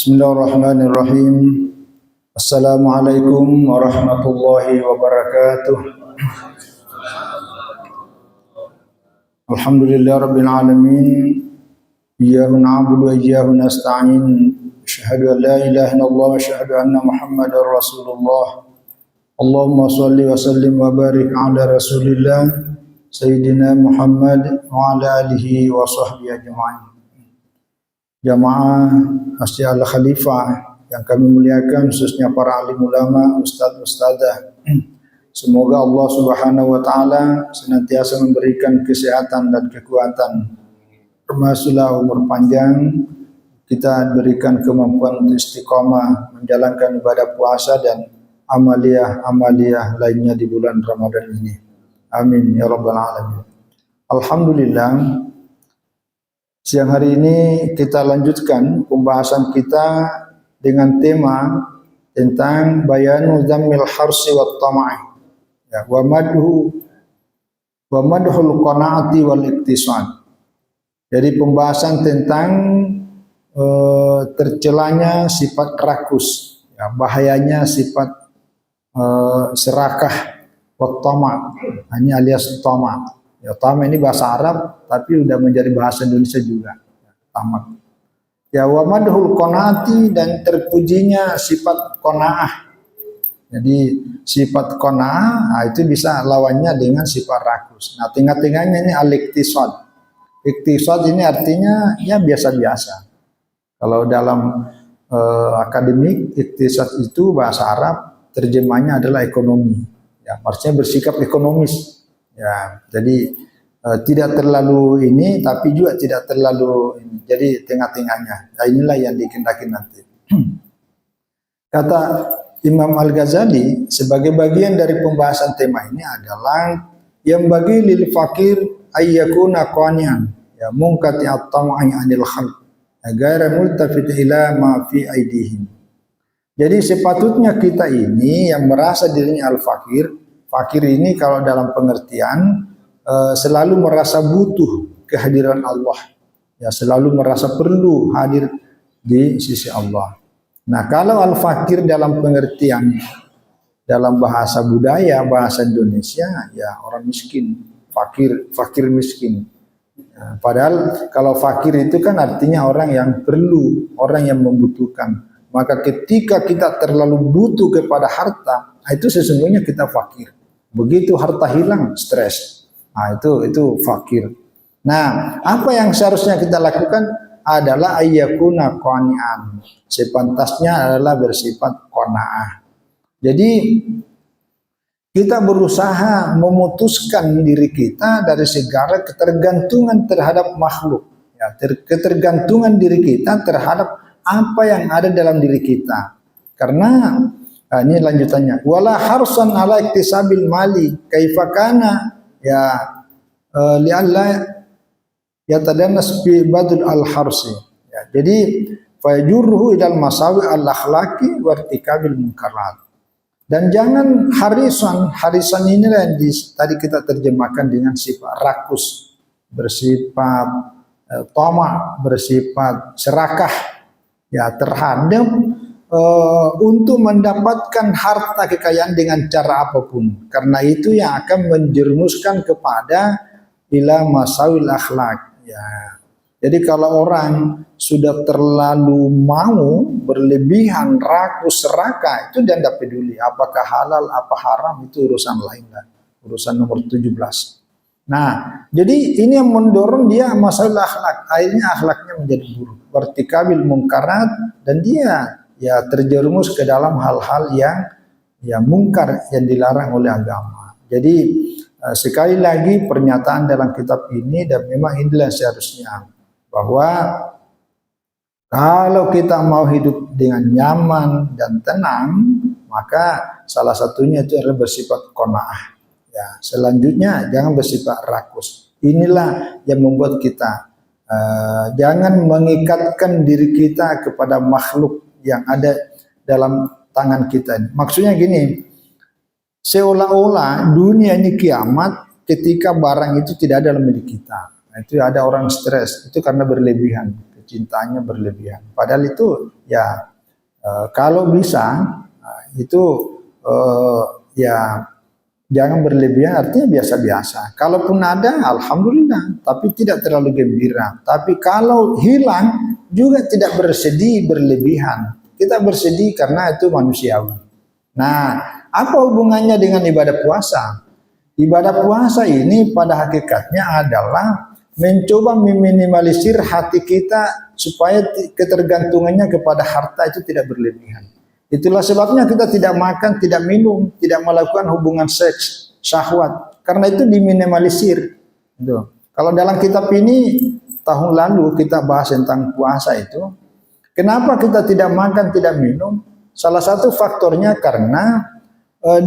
Bismillahirrahmanirrahim. Assalamualaikum warahmatullahi wabarakatuh. Alhamdulillah rabbil alamin. Iyyahu na'budu wa iyyahu nasta'in. Asyhadu an la ilaha illallah wa asyhadu anna Muhammadar Rasulullah. Allahumma shalli wa sallim wa barik ala Rasulillah Sayyidina Muhammad wa ala alihi wa sahbihi ajma'in. Jamaah Masjid Al-Khalifah yang kami muliakan, khususnya para alim ulama, ustaz-ustazah. Semoga Allah Subhanahu wa taala senantiasa memberikan kesehatan dan kekuatan, termasuklah umur panjang, kita berikan kemampuan untuk istiqamah menjalankan ibadah puasa dan amaliyah lainnya di bulan Ramadan ini. Amin ya rabbal alamin. Alhamdulillah, siang hari ini kita lanjutkan pembahasan kita dengan tema tentang bayanu dhammil harsi wat tama'i, ya, wa madhul qanaati wal iktisad. Jadi pembahasan tentang tercelanya sifat rakus, ya, bahayanya sifat serakah, wat tama', ini alias tama'. Ya, tamak ini bahasa Arab tapi udah menjadi bahasa Indonesia juga. Tamak. Ya, wa madhul qanaati, dan terpujinya sifat qanaah. Jadi sifat qanaah itu bisa lawannya dengan sifat rakus. Nah, tengah-tengahnya ini al-iktisad. Iktisad ini artinya ya biasa-biasa. Kalau dalam akademik, iktisad itu bahasa Arab terjemahnya adalah ekonomi. Ya, maksudnya bersikap ekonomis. Ya, jadi tidak terlalu ini, tapi juga tidak terlalu ini. Jadi tengah-tengahnya. Nah, inilah yang dikehendaki nanti. Kata Imam Al-Ghazali, sebagai bagian dari pembahasan tema ini adalah yang bagi lil fakir ayyakuna qani'an, ya, mungkati at-tam'i 'anil khalq, agar multafit ila ma fi aidihim. Jadi sepatutnya kita ini yang merasa dirinya al-fakir. Fakir ini kalau dalam pengertian selalu merasa butuh kehadiran Allah, ya, selalu merasa perlu hadir di sisi Allah. Nah, kalau al-fakir dalam pengertian dalam bahasa budaya, bahasa Indonesia, ya orang miskin, fakir miskin. Nah, padahal kalau fakir itu kan artinya orang yang perlu, orang yang membutuhkan. Maka ketika kita terlalu butuh kepada harta, itu sesungguhnya kita fakir. Begitu harta hilang, stres. Nah, itu fakir. Nah, apa yang seharusnya kita lakukan adalah ayyakuna qani'an. Sepantasnya adalah bersifat qanaah. Jadi kita berusaha memutuskan diri kita dari segala ketergantungan terhadap makhluk. Ya, ketergantungan diri kita terhadap apa yang ada dalam diri kita. Karena ini lanjutannya. Wala harsan ala iktisabil mali kaifa kana, ya, li'alla yatadannas bi badul al harsi. Ya, jadi fayajurruhu ilal masawi al akhlaqi wa irtikabil munkarat. Dan jangan harisan inilah yang tadi kita terjemahkan dengan sifat rakus, bersifat tamak, bersifat serakah, ya, terhadap untuk mendapatkan harta kekayaan dengan cara apapun, karena itu yang akan menjerumuskan kepada ila masawil akhlak. Ya, jadi kalau orang sudah terlalu mau berlebihan, rakus, serakah, itu dia tidak peduli apakah halal apa haram, itu urusan lain lah, urusan nomor 17. Nah, jadi ini yang mendorong dia masalah akhlak, akhirnya akhlaknya menjadi buruk, vertikabil mungkarat, dan dia ya terjerumus ke dalam hal-hal yang mungkar, yang dilarang oleh agama. Jadi sekali lagi pernyataan dalam kitab ini, dan memang inilah seharusnya, bahwa kalau kita mau hidup dengan nyaman dan tenang, maka salah satunya itu adalah bersifat qanaah. Ya, selanjutnya jangan bersifat rakus. Inilah yang membuat kita jangan mengikatkan diri kita kepada makhluk yang ada dalam tangan kita ini. Maksudnya gini, seolah-olah dunia ini kiamat ketika barang itu tidak ada dalam milik kita. Nah, itu ada orang stres, itu karena berlebihan. cintanya berlebihan. Padahal itu ya kalau bisa itu ya jangan berlebihan, artinya biasa-biasa. Kalaupun ada, alhamdulillah, tapi tidak terlalu gembira. Tapi kalau hilang, juga tidak bersedih berlebihan. Kita bersedih karena itu manusiawi. Nah, apa hubungannya dengan ibadah puasa? Ibadah puasa ini pada hakikatnya adalah mencoba meminimalisir hati kita supaya ketergantungannya kepada harta itu tidak berlebihan. Itulah sebabnya kita tidak makan, tidak minum, tidak melakukan hubungan seks, syahwat. Karena itu diminimalisir. Gitu. Kalau dalam kitab ini, tahun lalu kita bahas tentang puasa itu. Kenapa kita tidak makan, tidak minum? Salah satu faktornya karena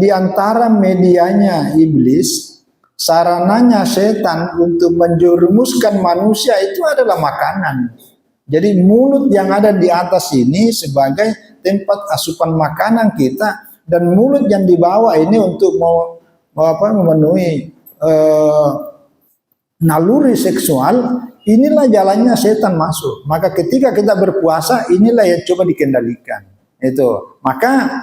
di antara medianya iblis, sarananya setan untuk menjerumuskan manusia itu adalah makanan. Jadi mulut yang ada di atas ini sebagai tempat asupan makanan kita, dan mulut yang di bawah ini untuk memenuhi naluri seksual. Inilah jalannya setan masuk. Maka ketika kita berpuasa, inilah yang coba dikendalikan. Itu. Maka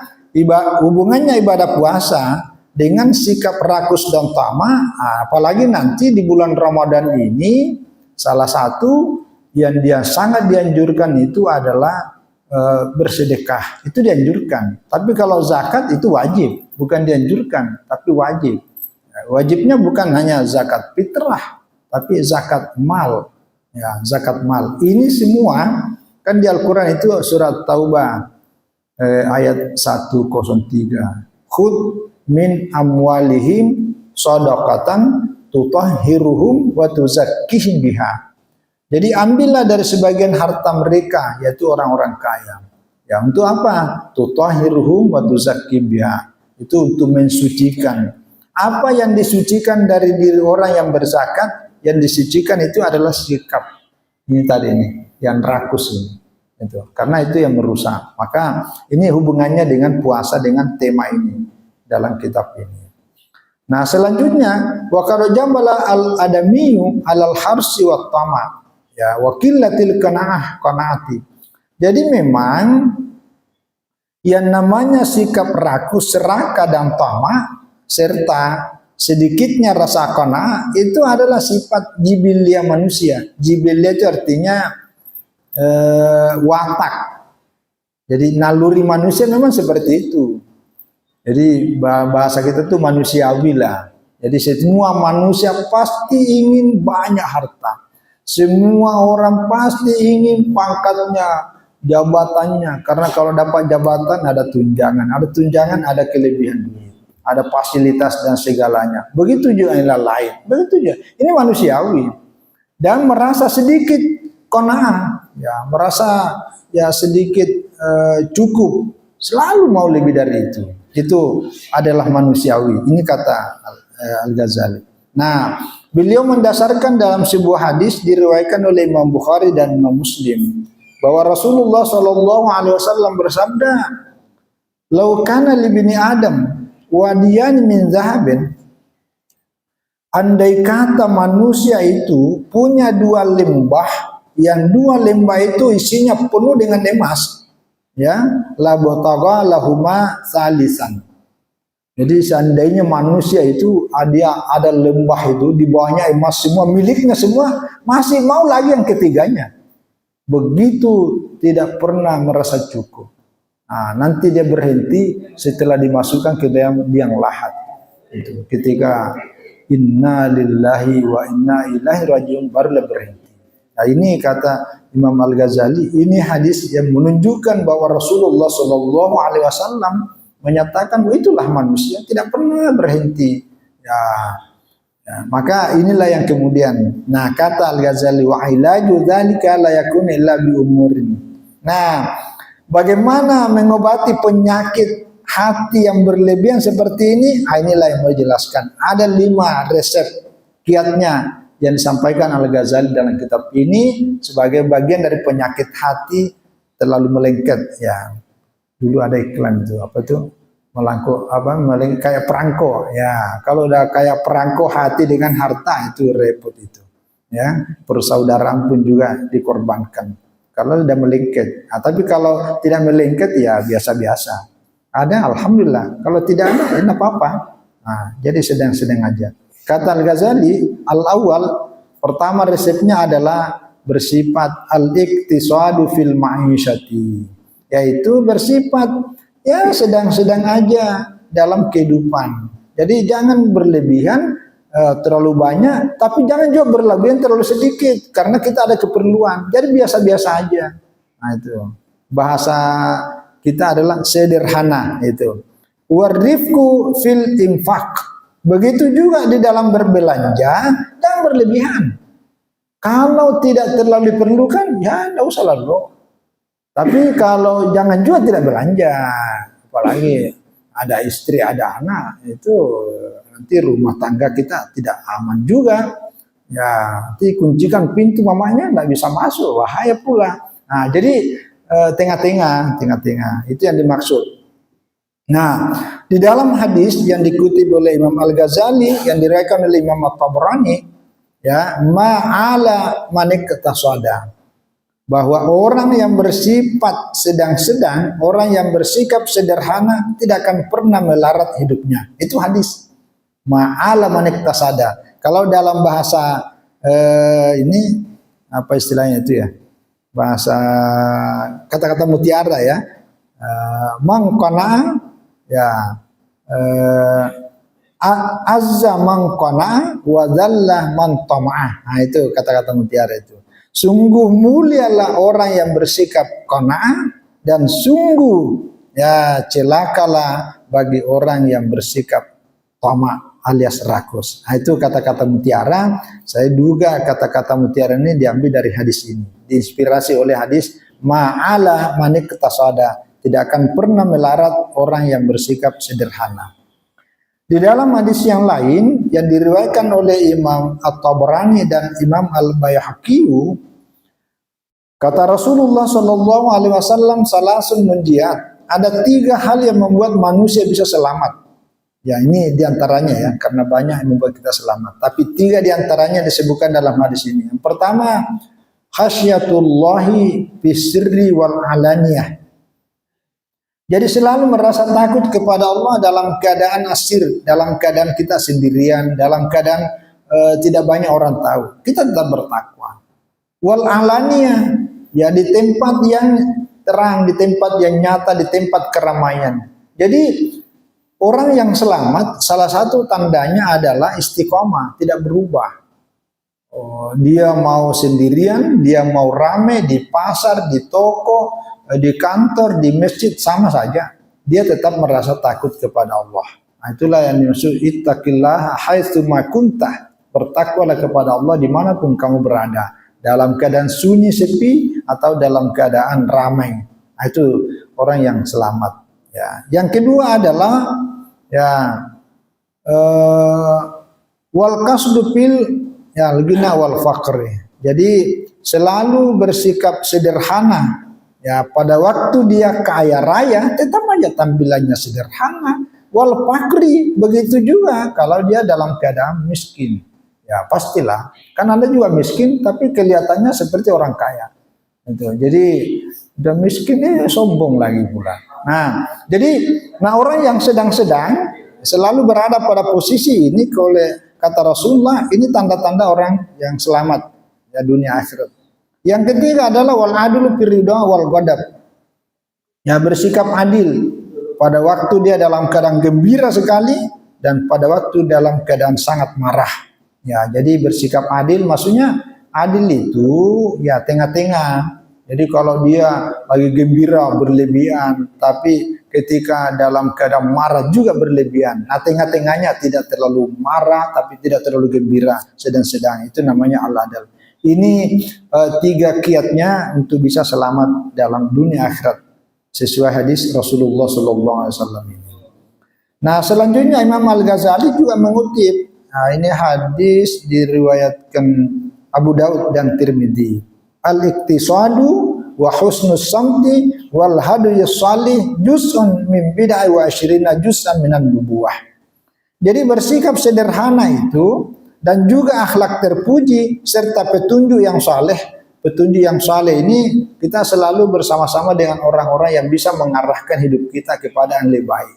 hubungannya ibadah puasa dengan sikap rakus dan tamak, apalagi nanti di bulan Ramadan ini, salah satu yang dia sangat dianjurkan itu adalah bersedekah. Itu dianjurkan. Tapi kalau zakat itu wajib, bukan dianjurkan, tapi wajib. Wajibnya bukan hanya zakat fitrah, tapi zakat mal. Ya, zakat mal. Ini semua kan di Al-Qur'an itu surat Taubah ayat 103. Khud min amwalihim shadaqatan tutahhiruhum wa tuzakkihim biha. Jadi ambillah dari sebagian harta mereka, yaitu orang-orang kaya. Ya, untuk apa? Tutahhiruhum wa tuzakkihim biha. Itu untuk mensucikan. Apa yang disucikan dari diri orang yang berzakat, yang disucikan itu adalah sikap. Ini tadi ini, yang rakus ini. Itu. Karena itu yang merusak. Maka ini hubungannya dengan puasa, dengan tema ini dalam kitab ini. Nah, selanjutnya wa qad jambala al-adamiyu alal harsi wat tama. Ya, wakilatil qanaati. Jadi memang yang namanya sikap rakus, serakah dan tamak serta sedikitnya rasa qanaah itu adalah sifat jibiliyah manusia. Jibiliyah itu artinya watak. Jadi naluri manusia memang seperti itu. Jadi bahasa kita tuh manusiawi lah. Jadi semua manusia pasti ingin banyak harta. Semua orang pasti ingin pangkatnya, jabatannya. Karena kalau dapat jabatan ada tunjangan ada kelebihan duit, ada fasilitas dan segalanya. Begitu juga yang lain. Begitu juga. Ini manusiawi. Dan merasa sedikit qanaah, ya, merasa ya sedikit cukup, selalu mau lebih dari itu. Itu adalah manusiawi. Ini kata Al-Ghazali. Nah, beliau mendasarkan dalam sebuah hadis diriwayatkan oleh Imam Bukhari dan Imam Muslim bahwa Rasulullah SAW bersabda, "Lau kana li bini Adam wadiyan min zahabin." Andai kata manusia itu punya dua lembah, yang dua lembah itu isinya penuh dengan emas, ya, la botagha lahuma salisan. Jadi seandainya manusia itu ada lembah itu di bawahnya emas semua, miliknya semua, masih mau lagi yang ketiganya. Begitu tidak pernah merasa cukup. Nah, nanti dia berhenti setelah dimasukkan ke dalam liang lahat. Itu ketika inna lillahi wa inna ilaihi rajiun barulah berhenti. Nah, ini kata Imam Al-Ghazali, ini hadis yang menunjukkan bahwa Rasulullah SAW menyatakan bahwa itulah manusia tidak pernah berhenti. Ya, maka inilah yang kemudian. Nah, kata Al-Ghazali wa ilaju dzalika la yakun illa bi umurin. Nah, bagaimana mengobati penyakit hati yang berlebihan seperti ini? Inilah yang mau dijelaskan. Ada 5 resep kiatnya yang disampaikan Al-Ghazali dalam kitab ini sebagai bagian dari penyakit hati terlalu melengket. Ya, dulu ada iklan itu apa tuh, melengket kayak perangko. Ya, kalau udah kayak perangko hati dengan harta itu repot itu. Ya, persaudaraan pun juga dikorbankan. kalau sudah melengket. Nah, tapi kalau tidak melengket ya biasa-biasa. Ada alhamdulillah. Kalau tidak ada ya enggak apa-apa. Nah, jadi sedang-sedang aja. Kata Al-Ghazali, al-awwal, pertama resepnya adalah bersifat al-iktisadu fil ma'isyati, yaitu bersifat ya sedang-sedang aja dalam kehidupan. Jadi jangan berlebihan terlalu banyak, tapi jangan juga berlebihan terlalu sedikit, karena kita ada keperluan. Jadi biasa-biasa aja. Nah itu bahasa kita adalah sederhana itu. Warifku fil infak. Begitu juga di dalam berbelanja, jangan berlebihan. Kalau tidak terlalu diperlukan, ya tidak usah lalu. Tapi kalau jangan juga tidak belanja, apalagi ada istri, ada anak, itu nanti rumah tangga kita tidak aman juga. Ya, nanti kuncikan pintu mamanya tidak bisa masuk, bahaya pula. Nah, jadi tengah-tengah itu yang dimaksud. Nah, di dalam hadis yang dikutip oleh Imam Al-Ghazali yang diriwayatkan oleh Imam At-Tabrani, ya, ma'ala manik ketasada, bahwa orang yang bersifat sedang-sedang, orang yang bersikap sederhana tidak akan pernah melarat hidupnya. Itu hadis. Ma'ala manik tasada. Kalau dalam bahasa ini apa istilahnya itu ya? Bahasa kata-kata mutiara ya. Mangkona ya, azza man qana'a wa dhalla man tama'ah. Nah itu kata-kata mutiara itu. Sungguh mulialah orang yang bersikap qana'a, dan sungguh ya celakalah bagi orang yang bersikap tama' alias rakus. Nah itu kata-kata mutiara. Saya duga kata-kata mutiara ini diambil dari hadis ini, diinspirasi oleh hadis ma'ala manik tasada, tidak akan pernah melarat orang yang bersikap sederhana. Di dalam hadis yang lain yang diriwayatkan oleh Imam At-Tabrani dan Imam Al-Baihaqi, kata Rasulullah Shallallahu Alaihi Wasallam, salasun munjiat, ada 3 hal yang membuat manusia bisa selamat. Ya ini diantaranya ya, karena banyak yang membuat kita selamat. Tapi 3 diantaranya disebutkan dalam hadis ini. Yang pertama, khasyatullahi fisirri wal alaniyah. Jadi selalu merasa takut kepada Allah dalam keadaan asir, dalam keadaan kita sendirian, dalam keadaan tidak banyak orang tahu. Kita tetap bertakwa. Wal alaniyah, ya di tempat yang terang, di tempat yang nyata, di tempat keramaian. Jadi orang yang selamat, salah satu tandanya adalah istiqomah, tidak berubah. Dia mau sendirian, dia mau rame di pasar, di toko, di kantor, di masjid, sama saja. Dia tetap merasa takut kepada Allah. Nah, itulah yang dimaksud ittaqillaha haitsu ma kunta. Bertakwalah kepada Allah dimanapun kamu berada, dalam keadaan sunyi sepi atau dalam keadaan ramai. Nah, itu orang yang selamat. Ya. Yang kedua adalah ya wal kasdu fil ya al-ghina wal faqri. Jadi selalu bersikap sederhana. Ya, pada waktu dia kaya raya tetap aja tampilannya sederhana. Wal faqri, begitu juga kalau dia dalam keadaan miskin. Ya, pastilah. Kan Anda juga miskin tapi kelihatannya seperti orang kaya. Gitu. Jadi udah miskin sombong lagi pula. Nah, jadi orang yang sedang-sedang selalu berada pada posisi ini, oleh kata Rasulullah, ini tanda-tanda orang yang selamat ya dunia akhirat. Yang ketiga adalah wal adlu firida wal ghadab. Ya, bersikap adil pada waktu dia dalam keadaan gembira sekali dan pada waktu dalam keadaan sangat marah. Ya, jadi bersikap adil maksudnya adil itu ya tengah-tengah. Jadi kalau dia lagi gembira berlebihan, tapi ketika dalam keadaan marah juga berlebihan. Nah, tengah-tengahnya tidak terlalu marah tapi tidak terlalu gembira, sedang-sedang. Itu namanya al-adl. Ini 3 kiatnya untuk bisa selamat dalam dunia akhirat sesuai hadis Rasulullah Sallallahu Alaihi Wasallam ini. Nah, selanjutnya Imam Al-Ghazali juga mengutip. Nah, ini hadis diriwayatkan Abu Daud dan Tirmidzi. Al-iktisadu wa husnus samti wal hadiyus salih juz'un min bid'ah wa 20 juz'an minan nubuwah. Jadi bersikap sederhana itu dan juga akhlak terpuji serta petunjuk yang saleh, petunjuk yang saleh ini kita selalu bersama-sama dengan orang-orang yang bisa mengarahkan hidup kita kepada yang lebih baik.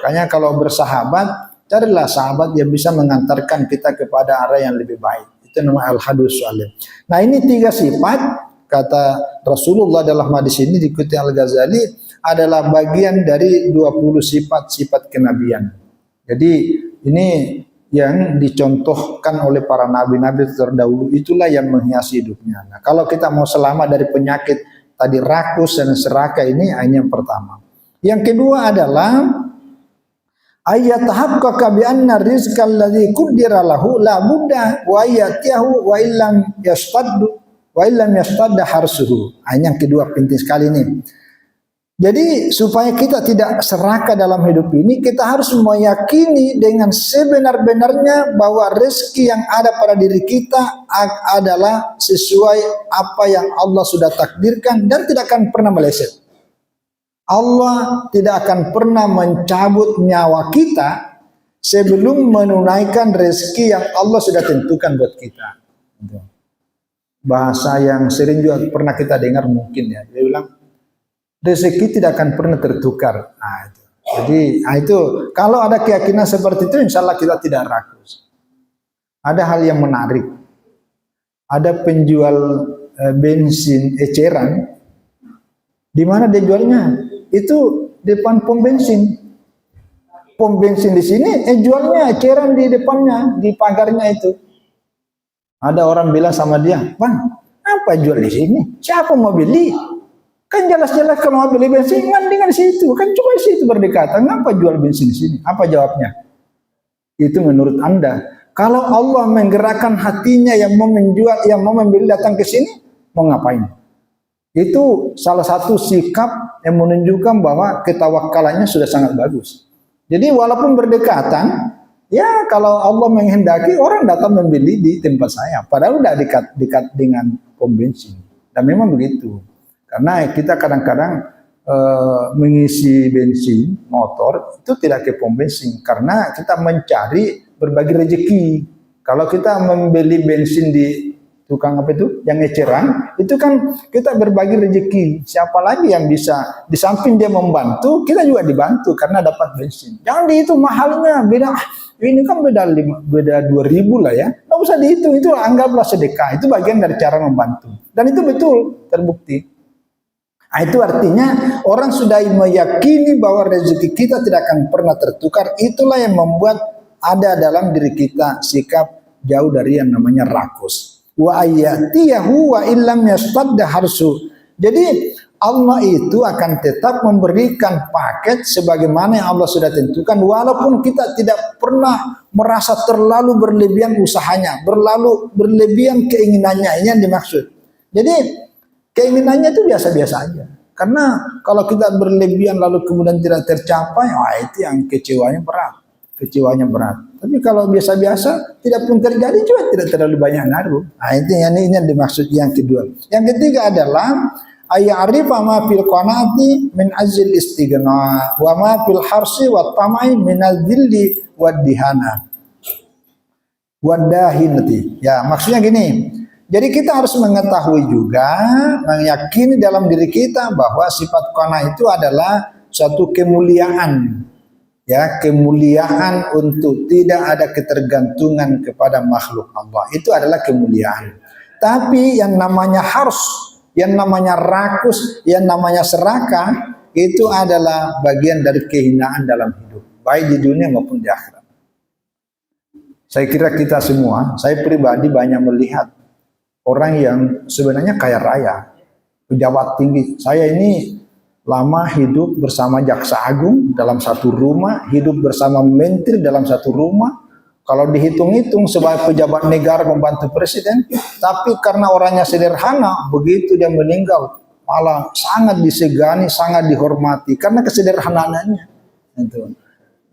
Makanya kalau bersahabat, carilah sahabat yang bisa mengantarkan kita kepada arah yang lebih baik. Itu nama al-hadus salih. Nah, ini 3 sifat kata Rasulullah dalam hadis ini diikuti Al-Ghazali adalah bagian dari 20 sifat-sifat kenabian. Jadi ini yang dicontohkan oleh para nabi-nabi terdahulu, itulah yang menghiasi hidupnya. Nah, kalau kita mau selamat dari penyakit tadi rakus dan serakah ini yang pertama. Yang kedua adalah ayat tahaqqaqa bi anna rizqal ladzi qaddara lahu la budda wa yatihu wa illam yastadda harsuhu. Yang kedua penting sekali ini. Jadi supaya kita tidak serakah dalam hidup ini, kita harus meyakini dengan sebenar-benarnya bahwa rezeki yang ada pada diri kita adalah sesuai apa yang Allah sudah takdirkan dan tidak akan pernah meleset. Allah tidak akan pernah mencabut nyawa kita sebelum menunaikan rezeki yang Allah sudah tentukan buat kita. Bahasa yang sering juga pernah kita dengar mungkin ya, dia bilang rezeki tidak akan pernah tertukar. Nah, itu. Jadi, itu kalau ada keyakinan seperti itu, insya Allah kita tidak rakus. Ada hal yang menarik. Ada penjual bensin eceran, di mana dia jualnya? Itu depan pom bensin. Pom bensin di sini, jualnya eceran di depannya, di pagarnya itu. Ada orang bilang sama dia, "Bang, apa jual di sini? Siapa mau beli?" Kan jelas-jelas kalau mau beli bensin, mendingan di situ. Kan cuma di situ berdekatan. Ngapa jual bensin di sini? Apa jawabnya? Itu menurut Anda. Kalau Allah menggerakkan hatinya yang mau menjual, yang mau membeli datang ke sini, mau ngapain? Itu salah satu sikap yang menunjukkan bahwa ketawakalannya sudah sangat bagus. Jadi walaupun berdekatan, ya kalau Allah menghendaki orang datang membeli di tempat saya. Padahal udah dekat dengan pom bensin. Dan memang begitu. Karena kita kadang-kadang mengisi bensin motor itu tidak ke pom bensin karena kita mencari berbagi rezeki. Kalau kita membeli bensin di tukang apa itu yang eceran, itu kan kita berbagi rezeki. Siapa lagi yang bisa di samping dia membantu, kita juga dibantu karena dapat bensin. Jangan dihitung mahalnya, beda ini kan beda 2.000 lah ya. Nggak usah dihitung, itu anggaplah sedekah. Itu bagian dari cara membantu. Dan itu betul terbukti. Nah, itu artinya orang sudah meyakini bahwa rezeki kita tidak akan pernah tertukar. Itulah yang membuat ada dalam diri kita sikap jauh dari yang namanya rakus. Wa ayatiyahu wa illam yastadda harsu. Jadi Allah itu akan tetap memberikan paket sebagaimana yang Allah sudah tentukan, walaupun kita tidak pernah merasa terlalu berlebihan usahanya, berlebihan keinginannya. Ini yang dimaksud. Jadi keinginannya itu biasa-biasa aja. Karena kalau kita berlebihan lalu kemudian tidak tercapai, itu yang kecewanya berat. Tapi kalau biasa-biasa tidak pun terjadi juga tidak terlalu banyak ngaruh. Nah, itu yang dimaksud yang kedua. Yang ketiga adalah ayarifa ma fil qanaati min azil istighna wa ma fil harsi wa tamai min adzilli wad dihana. Wadahinati. Ya, maksudnya gini. Jadi kita harus mengetahui juga, meyakini dalam diri kita bahwa sifat qanaah itu adalah suatu kemuliaan. Ya, kemuliaan untuk tidak ada ketergantungan kepada makhluk Allah. Itu adalah kemuliaan. Tapi yang namanya hars, yang namanya rakus, yang namanya serakah, itu adalah bagian dari kehinaan dalam hidup, baik di dunia maupun di akhirat. Saya kira kita semua, saya pribadi banyak melihat orang yang sebenarnya kaya raya, pejabat tinggi. Saya ini lama hidup bersama Jaksa Agung dalam satu rumah, hidup bersama menteri dalam satu rumah. Kalau dihitung-hitung sebagai pejabat negara membantu presiden, tapi karena orangnya sederhana, begitu dia meninggal malah sangat disegani, sangat dihormati karena kesederhanaannya. Itu.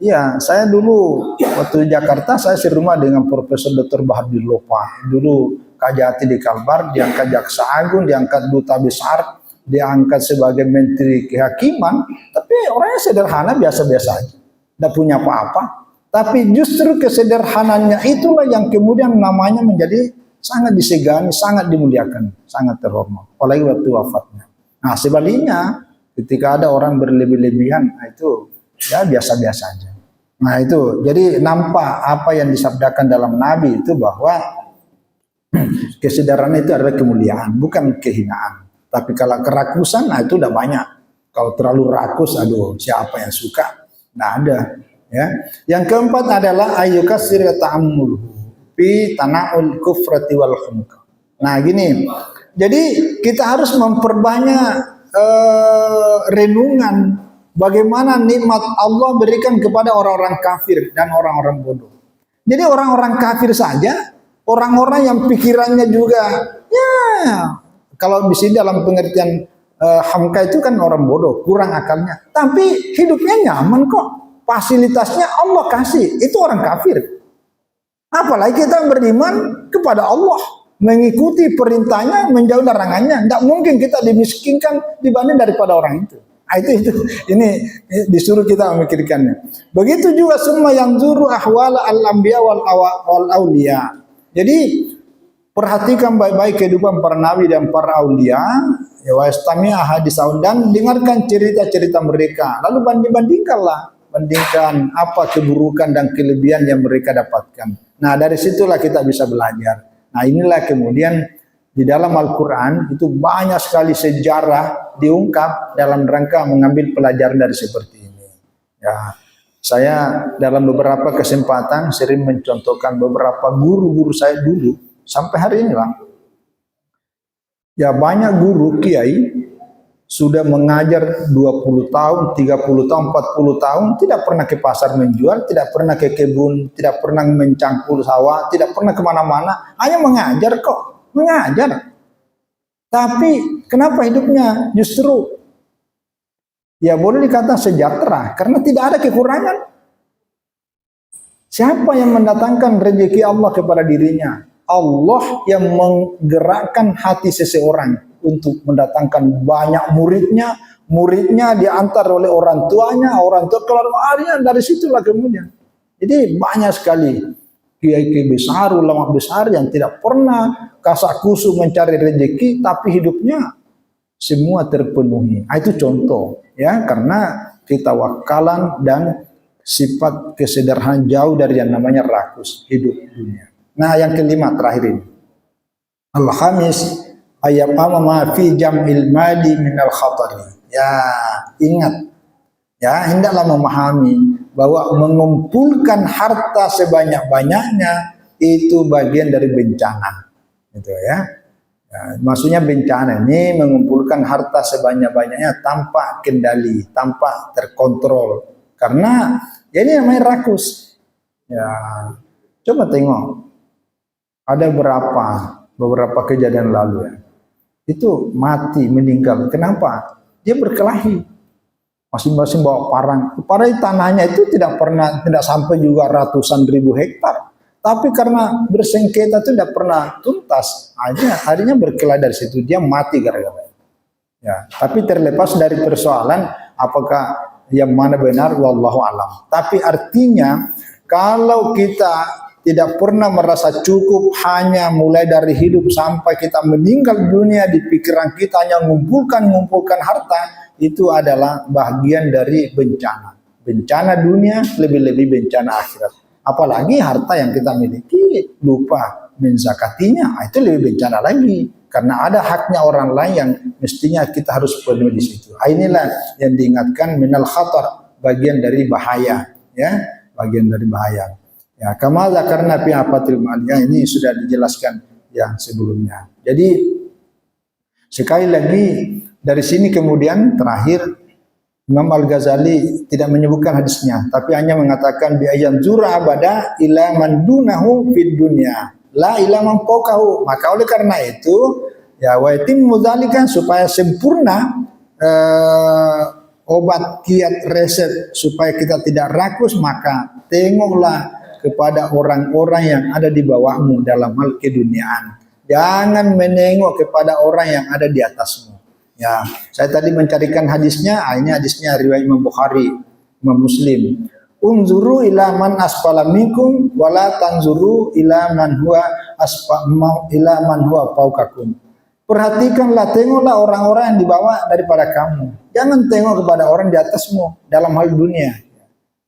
Ya, saya dulu waktu di Jakarta saya serumah dengan Profesor Dr. Baharudin Lopa. Dulu Kajati di Kalbar, diangkat Jaksa Agung, diangkat Duta Besar, diangkat sebagai Menteri Kehakiman, tapi orangnya sederhana, biasa-biasa aja, tidak punya apa-apa. Tapi justru kesederhananya itulah yang kemudian namanya menjadi sangat disegani, sangat dimuliakan, sangat terhormat. Apalagi waktu wafatnya. Nah sebaliknya, ketika ada orang berlebih-lebihan, nah itu ya biasa-biasa aja. Nah itu, jadi nampak apa yang disabdakan dalam Nabi itu bahwa kesadaran itu adalah kemuliaan, bukan kehinaan. Tapi kalau kerakusan, nah itu udah banyak. Kalau terlalu rakus, aduh, siapa yang suka? Nggak ada. Ya. Yang keempat adalah ayyukasir ta'ammul fi tana'ul kufrati wal humka. Nah gini, jadi kita harus memperbanyak renungan bagaimana nikmat Allah berikan kepada orang-orang kafir dan orang-orang bodoh. Jadi orang-orang kafir saja, orang-orang yang pikirannya juga, ya kalau di sini dalam pengertian hamka itu kan orang bodoh, kurang akalnya. Tapi hidupnya nyaman kok, fasilitasnya Allah kasih, itu orang kafir. Apalagi kita beriman kepada Allah, mengikuti perintahnya, menjauh larangannya. Tidak mungkin kita dimiskinkan dibanding daripada orang itu. Nah, itu ini disuruh kita memikirkannya. Begitu juga semua yang zuru ahwal al-anbiya wal auliya. Jadi perhatikan baik-baik kehidupan para nabi dan para aulia, ya wastami ahadits dan dengarkan cerita-cerita mereka. Lalu bandingkan apa keburukan dan kelebihan yang mereka dapatkan. Nah, dari situlah kita bisa belajar. Nah, inilah kemudian di dalam Al-Quran itu banyak sekali sejarah diungkap dalam rangka mengambil pelajaran dari seperti ini. Ya, saya dalam beberapa kesempatan sering mencontohkan beberapa guru-guru saya dulu sampai hari ini lah. Ya banyak guru kiai sudah mengajar 20 tahun, 30 tahun, 40 tahun, tidak pernah ke pasar menjual, tidak pernah ke kebun, tidak pernah mencangkul sawah, tidak pernah kemana-mana, hanya mengajar kok, mengajar. Tapi kenapa hidupnya justru ya boleh dikatakan sejahtera, karena tidak ada kekurangan. Siapa yang mendatangkan rezeki Allah kepada dirinya? Allah yang menggerakkan hati seseorang untuk mendatangkan banyak muridnya, muridnya diantar oleh orang tuanya, orang tua keluarganya, dari situlah kemudian. Jadi banyak sekali kiai-kiai besar, ulama besar yang tidak pernah kasak kusuk mencari rezeki, tapi hidupnya semua terpenuhi. Nah, itu contoh ya, karena kita wakalan dan sifat kesederhanaan jauh dari yang namanya rakus hidup dunia. Nah, yang kelima terakhir ini. Al-khamis ayat ma fi jam'il mali minal khatari. Ya, ingat. Ya, hendaklah memahami bahwa mengumpulkan harta sebanyak-banyaknya itu bagian dari bencana. Gitu ya. Ya, maksudnya bencana ini mengumpulkan harta sebanyak-banyaknya tanpa kendali, tanpa terkontrol. Karena ya ini namanya rakus. Ya, coba tengok. Ada beberapa kejadian lalu ya. Itu mati, meninggal. Kenapa? Dia berkelahi. Masing-masing bawa parang. Padahal tanahnya itu tidak sampai juga ratusan ribu hektar. Tapi karena bersengketa itu tidak pernah tuntas. Akhirnya berkelahi dari situ. Dia mati gara-gara. Ya, tapi terlepas dari persoalan apakah yang mana benar, wallahu alam. Tapi artinya kalau kita tidak pernah merasa cukup, hanya mulai dari hidup sampai kita meninggal dunia, di pikiran kita hanya mengumpulkan harta, itu adalah bagian dari bencana. Bencana dunia, lebih-lebih bencana akhirat. Apalagi harta yang kita miliki, lupa menzakatinya, itu lebih bencana lagi. Karena ada haknya orang lain yang mestinya kita harus penuhi di situ. Inilah yang diingatkan minal khatar, bagian dari bahaya. Ya, bagian dari bahaya. Ya, kama zakarna fi afatil maliyah, ini sudah dijelaskan yang sebelumnya. Jadi sekali lagi dari sini kemudian terakhir Imam Al-Ghazali tidak menyebutkan hadisnya, tapi hanya mengatakan bi ayyan zura abada ila man dunahu fid dunya la ila man fawqahu. Maka oleh karena itu ya wa yatimmu dzalikan, supaya sempurna obat kiat resep supaya kita tidak rakus, maka tengoklah kepada orang-orang yang ada di bawahmu dalam hal keduniaan. Jangan menengok kepada orang yang ada di atasmu. Ya, saya tadi mencarikan hadisnya, akhirnya hadisnya riwayat Imam Bukhari, Imam Muslim. Unzuru ila man asfala minkum wala tanzuru ila man huwa ila man huwa fawqakum. Perhatikanlah, tengoklah orang-orang yang di bawah daripada kamu. Jangan tengok kepada orang di atasmu dalam hal dunia.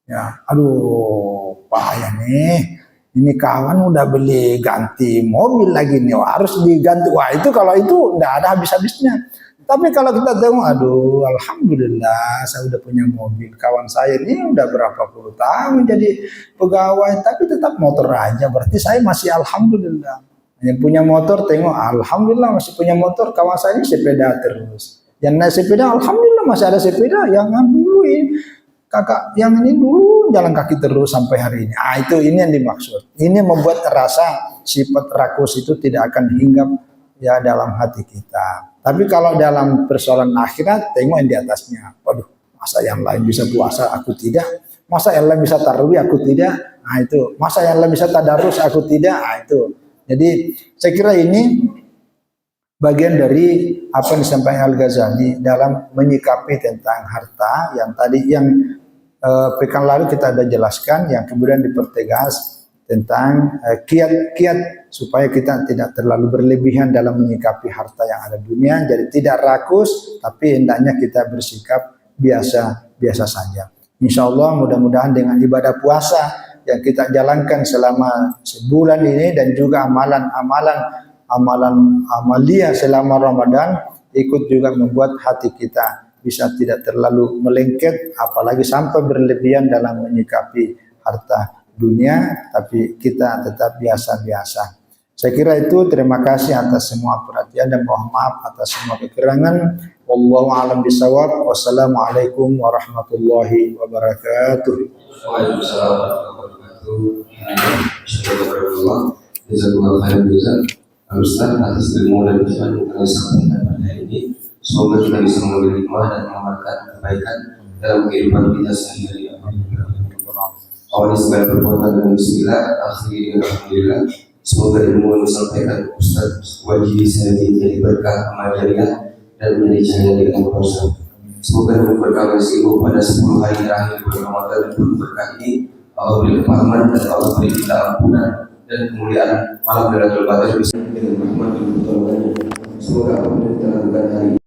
Ya, aduh, payah nih. Ini kawan udah beli ganti mobil lagi nih, harus diganti. Wah, itu kalau itu enggak ada habis-habisnya. Tapi kalau kita tengok, aduh, alhamdulillah saya udah punya mobil. Kawan saya ini udah berapa puluh tahun jadi pegawai, tapi tetap motor aja. Berarti saya masih alhamdulillah. Yang punya motor tengok, alhamdulillah masih punya motor. Kawan saya ini sepeda terus. Yang naik sepeda, alhamdulillah masih ada sepeda. Yang dulu ini, kakak yang ini dulu jalan kaki terus sampai hari ini. Ini yang dimaksud. Ini membuat rasa sifat rakus itu tidak akan hinggap ya dalam hati kita. Tapi kalau dalam persoalan akhirat, tengok yang di atasnya. Waduh, masa yang lain bisa puasa, aku tidak. Masa yang lain bisa tarawih, aku tidak. Itu. Masa yang lain bisa tadarus, aku tidak. Itu. Jadi saya kira ini bagian dari apa yang disampaikan Al-Ghazali dalam menyikapi tentang harta yang tadi pekan lalu kita sudah jelaskan, yang kemudian dipertegas tentang kiat-kiat supaya kita tidak terlalu berlebihan dalam menyikapi harta yang ada dunia. Jadi tidak rakus, tapi hendaknya kita bersikap biasa saja. Insya Allah mudah-mudahan dengan ibadah puasa yang kita jalankan selama sebulan ini dan juga amalia selama Ramadan ikut juga membuat hati kita bisa tidak terlalu melengket, apalagi sampai berlebihan dalam menyikapi harta dunia, tapi kita tetap biasa-biasa. Saya kira itu. Terima kasih atas semua perhatian dan mohon maaf atas semua kekurangan. Wallahu a'lam bishawab. Wassalamualaikum warahmatullahi wabarakatuh. Waalaikumsalam warahmatullahi wabarakatuh. Jazakumullah khairan jazak Ustaz atas ilmu dan pesan yang kami sampaikan pada hari ini. Semoga kita bisa mengambil hikmah dan mengamalkan kebaikan dalam kehidupan kita sehari-hari. Awali segala perbuatan dengan bismillah, akhiri dengan alhamdulillah. Semoga ilmu yang disampaikan Ustaz wajib saya menjadi berkah amal jariah dan menjadi cahaya di dalam dosa. Semoga berkah bersih pada 10 hari terakhir bulan Ramadan dan penuh berkah ini. Allah beri kepahaman dan Allah beri kita ampunan dan kemuliaan malam Lailatul Qadar bisa dengan rahmat dan pertolongannya. Semoga apa yang kita lakukan hari ini